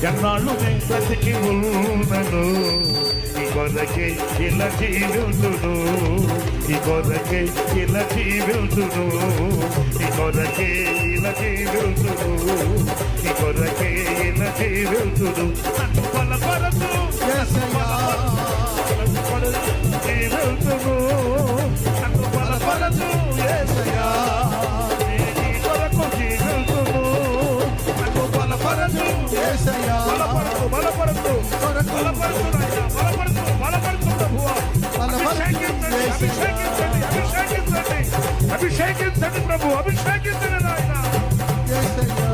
ఎన్నాళ్ళు నేను బ్రతికి ఉన్నను ఈ కొరకే ఇలా జీవితును ఈ కొరకే ఇలా జీవితును ఈ కొరకే ఇలా జీవితును ఈ కొరకే ఇలా జీవితును నన్ను బలపరచు జీవితును నన్ను బలపరచు యేసయ్యా నీ కొరకు జీవితును నన్ను బలపరచు యేసయ్యా బలపరచు బలపరచు బలపరచు నాయనా బలపరచు బలపరచు ప్రభువా అభిషేకించండి అభిషేకించండి అభిషేకించండి అభిషేకించండి ప్రభు అభిషేకించండి నాయనా యేసయ్యా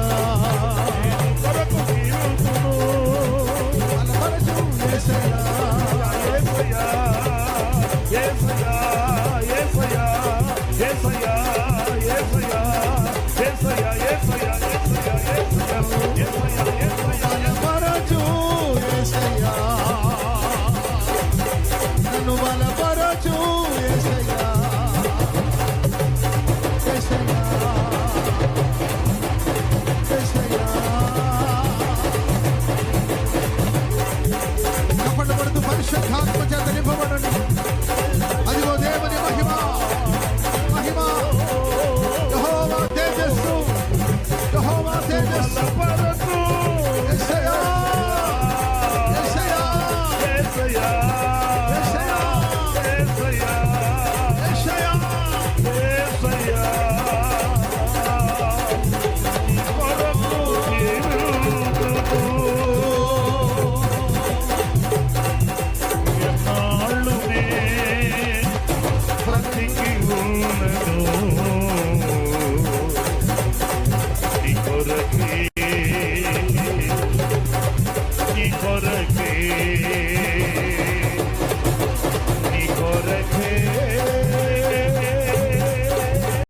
నీ కొరకు జీవితును బలపరచు యేసయ్యా యేసయ్యా యేసయ్యా యేసయ్యా యేసయ్యా యేసయ్యా యేసయ్యా యేసయ్యా యేసయ్యా యేసయ్యా బలపరచు యేసయ్యా నన్ను బలపరచు యేసయ్యా యేసయ్యా యేసయ్యా కపటపడుతూ పరిశుద్ధాత్మ చేత నింపబడండి. అదిగో దేవుని మహిమ మహిమ యెహోవా తేజస్సు యెహోవా తేజస్సు యేసయ్యా యేసయ్యా యేసయ్యా